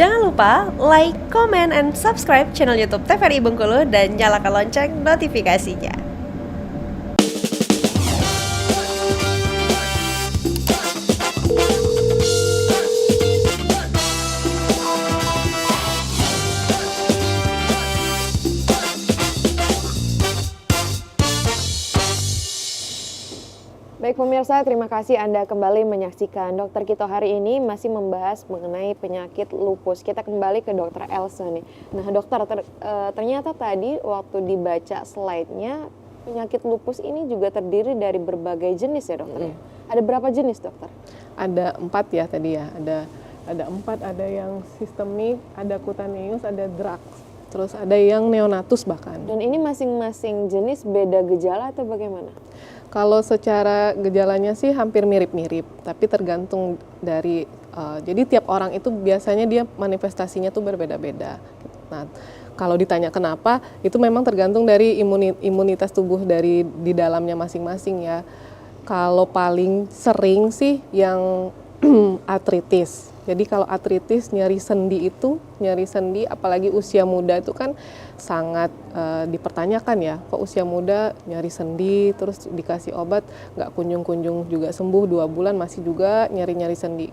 Jangan lupa like, comment, and subscribe channel YouTube TVRI Bengkulu dan nyalakan lonceng notifikasinya. Baik pemirsa, terima kasih Anda kembali menyaksikan Dokter Kito hari ini masih membahas mengenai penyakit lupus. Kita kembali ke Dokter Elsa nih. Nah dokter, ternyata tadi waktu dibaca slide-nya penyakit lupus ini juga terdiri dari berbagai jenis ya dokter? Ada berapa jenis dokter? Ada 4 ya tadi ya, ada 4, ada yang sistemik, ada cutaneous, ada drugs, terus ada yang neonatus bahkan. Dan ini masing-masing jenis beda gejala atau bagaimana? Kalau secara gejalanya sih hampir mirip-mirip, tapi tergantung dari, jadi tiap orang itu biasanya dia manifestasinya tuh berbeda-beda. Nah, kalau ditanya kenapa, itu memang tergantung dari imunitas tubuh dari di dalamnya masing-masing ya. Kalau paling sering sih yang artritis. Jadi kalau artritis nyeri sendi apalagi usia muda itu kan sangat dipertanyakan ya, kok usia muda nyeri sendi terus dikasih obat nggak kunjung-kunjung juga sembuh, 2 bulan masih juga nyeri-nyeri sendi.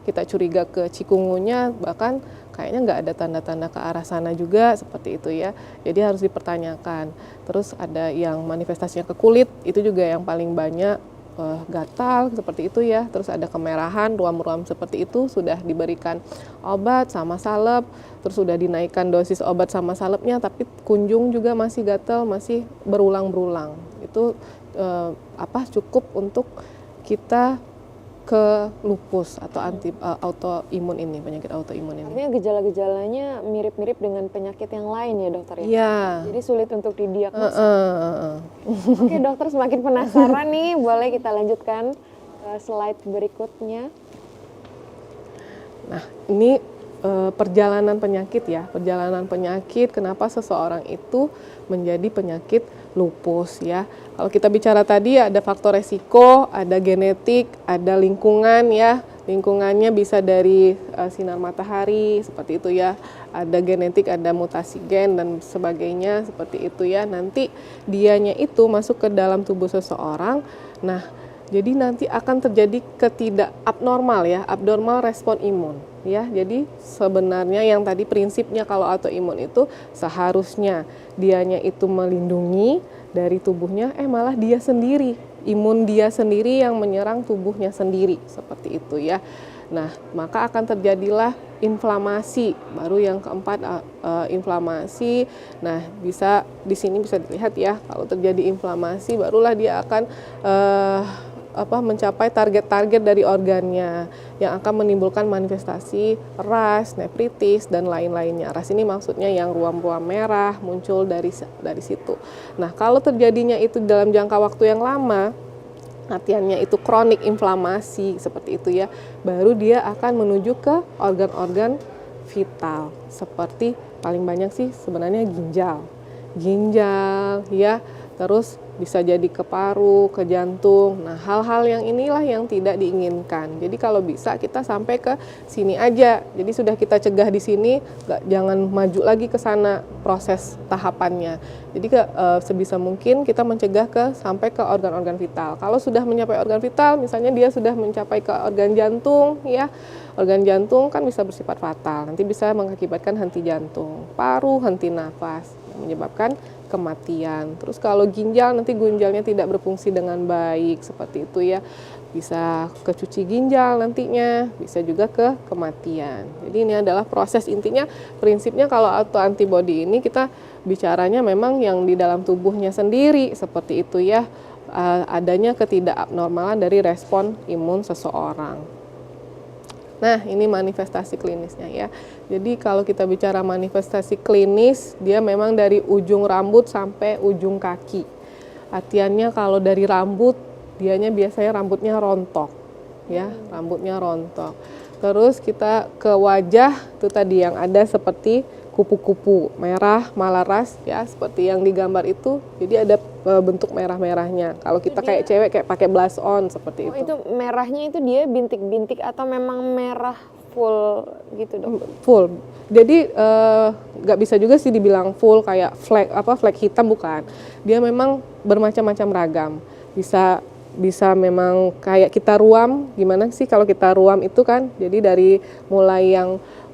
Kita curiga ke cikungunya, bahkan kayaknya nggak ada tanda-tanda ke arah sana juga seperti itu ya. Jadi harus dipertanyakan. Terus ada yang manifestasinya ke kulit, itu juga yang paling banyak. Gatal seperti itu ya, terus ada kemerahan, ruam-ruam seperti itu sudah diberikan obat sama salep, terus sudah dinaikkan dosis obat sama salepnya, tapi kunjung juga masih gatal, masih berulang-berulang. Itu cukup untuk kita ke lupus atau autoimun ini, penyakit autoimun ini. Artinya gejala-gejalanya mirip-mirip dengan penyakit yang lain ya dokter ya? Iya. Jadi sulit untuk didiagnosa. Oke dokter, semakin penasaran nih, boleh kita lanjutkan ke slide berikutnya. Nah ini perjalanan penyakit ya, perjalanan penyakit kenapa seseorang itu menjadi penyakit lupus ya. Kalau kita bicara tadi ada faktor resiko, ada genetik, ada lingkungan ya. Lingkungannya bisa dari sinar matahari seperti itu ya. Ada genetik, ada mutasi gen dan sebagainya seperti itu ya. Nanti dianya itu masuk ke dalam tubuh seseorang. Nah, jadi nanti akan terjadi abnormal respon imun ya. Jadi sebenarnya yang tadi prinsipnya kalau autoimun itu seharusnya dianya itu melindungi dari tubuhnya, malah dia sendiri, imun dia sendiri yang menyerang tubuhnya sendiri seperti itu ya. Nah, maka akan terjadilah inflamasi. Baru yang keempat inflamasi. Nah, bisa di sini bisa dilihat ya, kalau terjadi inflamasi barulah dia akan mencapai target-target dari organnya yang akan menimbulkan manifestasi ras, nefritis dan lain-lainnya. Ras ini maksudnya yang ruam-ruam merah muncul dari situ. Nah, kalau terjadinya itu dalam jangka waktu yang lama, artinya itu kronik inflamasi seperti itu ya, baru dia akan menuju ke organ-organ vital seperti paling banyak sih sebenarnya ginjal ya, terus bisa jadi ke paru, ke jantung. Nah, hal-hal yang inilah yang tidak diinginkan. Jadi kalau bisa kita sampai ke sini aja. Jadi sudah kita cegah di sini, jangan maju lagi ke sana proses tahapannya. Jadi sebisa mungkin kita mencegah sampai ke organ-organ vital. Kalau sudah mencapai organ vital, misalnya dia sudah mencapai ke organ jantung ya. Organ jantung kan bisa bersifat fatal. Nanti bisa mengakibatkan henti jantung, paru, henti nafas, menyebabkan kematian. Terus kalau ginjalnya tidak berfungsi dengan baik seperti itu ya, bisa kecuci ginjal nantinya, bisa juga ke kematian. Jadi ini adalah proses, intinya prinsipnya kalau autoantibody ini kita bicaranya memang yang di dalam tubuhnya sendiri seperti itu ya, adanya ketidakabnormalan dari respon imun seseorang. Nah, ini manifestasi klinisnya ya. Jadi kalau kita bicara manifestasi klinis, dia memang dari ujung rambut sampai ujung kaki. Artiannya kalau dari rambut, dianya biasanya rambutnya rontok ya, rambutnya rontok. Terus kita ke wajah, itu tadi yang ada seperti kupu-kupu merah, malaras ya, seperti yang digambar itu. Jadi ada bentuk merah-merahnya. Kalau kita kayak cewek kayak pakai blush on seperti itu. Itu merahnya itu dia bintik-bintik atau memang merah full gitu dok? Full. Jadi nggak bisa juga sih dibilang full kayak flek hitam, bukan. Dia memang bermacam-macam ragam. Bisa memang kayak kita ruam, gimana sih kalau kita ruam itu kan, jadi dari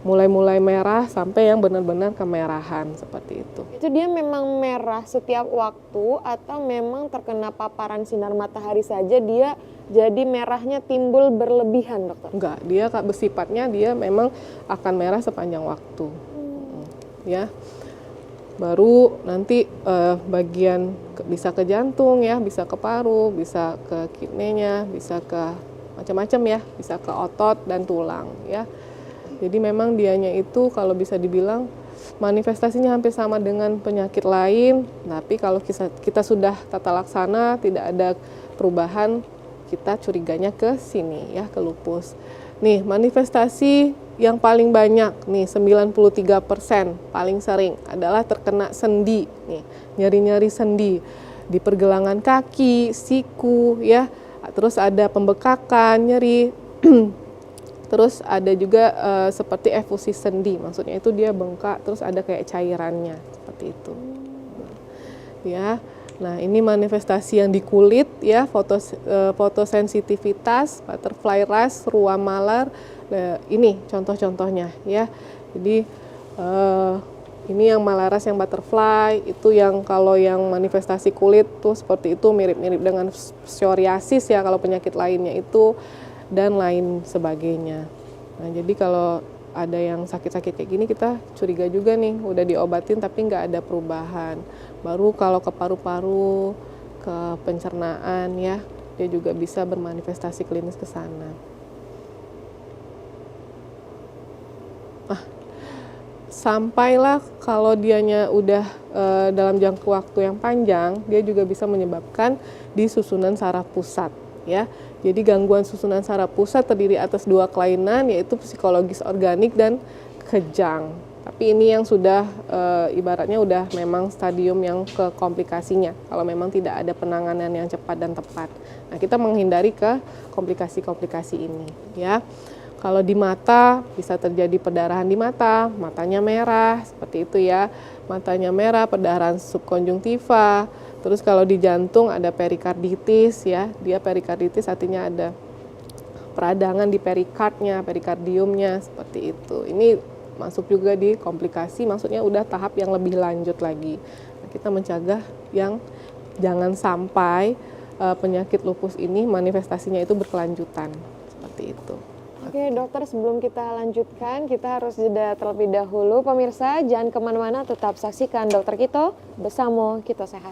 mulai merah sampai yang benar-benar kemerahan seperti itu. Itu dia memang merah setiap waktu atau memang terkena paparan sinar matahari saja dia jadi merahnya timbul berlebihan dokter? Enggak, dia bersifatnya dia memang akan merah sepanjang waktu. Ya. Baru nanti bagian bisa ke jantung ya, bisa ke paru, bisa ke kidney-nya, bisa ke macam-macam ya, bisa ke otot dan tulang ya. Jadi memang dianya itu kalau bisa dibilang manifestasinya hampir sama dengan penyakit lain, tapi kalau kita sudah tata laksana tidak ada perubahan, kita curiganya ke sini ya, ke lupus. Nih, manifestasi yang paling banyak nih 93% paling sering adalah terkena sendi nih, nyeri-nyeri sendi di pergelangan kaki, siku ya. Terus ada pembekakan, nyeri. Terus ada juga seperti efusi sendi, maksudnya itu dia bengkak terus ada kayak cairannya seperti itu. Ya. Nah, ini manifestasi yang di kulit ya, fotosensitivitas, butterfly rash, ruam malar. Ini contoh-contohnya ya. Jadi ini yang malaras yang butterfly, itu yang kalau yang manifestasi kulit tuh seperti itu, mirip-mirip dengan psoriasis ya kalau penyakit lainnya itu, dan lain sebagainya. Nah, jadi kalau ada yang sakit-sakit kayak gini kita curiga juga nih, udah diobatin tapi nggak ada perubahan. Baru kalau ke paru-paru, ke pencernaan ya, dia juga bisa bermanifestasi klinis ke sana. Sampailah kalau dianya udah dalam jangka waktu yang panjang, dia juga bisa menyebabkan di susunan saraf pusat ya. Jadi gangguan susunan saraf pusat terdiri atas dua kelainan, yaitu psikologis organik dan kejang. Tapi ini yang sudah ibaratnya udah memang stadium yang ke komplikasinya, kalau memang tidak ada penanganan yang cepat dan tepat. Nah, kita menghindari ke komplikasi-komplikasi ini ya. Kalau di mata bisa terjadi perdarahan di mata, matanya merah seperti itu ya. Matanya merah, perdarahan subkonjungtiva. Terus kalau di jantung ada perikarditis ya. Dia perikarditis artinya ada peradangan di perikardnya, perikardiumnya seperti itu. Ini masuk juga di komplikasi, maksudnya udah tahap yang lebih lanjut lagi. Nah, kita mencegah yang jangan sampai penyakit lupus ini manifestasinya itu berkelanjutan seperti itu. Oke dokter, sebelum kita lanjutkan, kita harus jeda terlebih dahulu. Pemirsa, jangan kemana-mana, tetap saksikan Dokter Kito bersama Kito Sehat.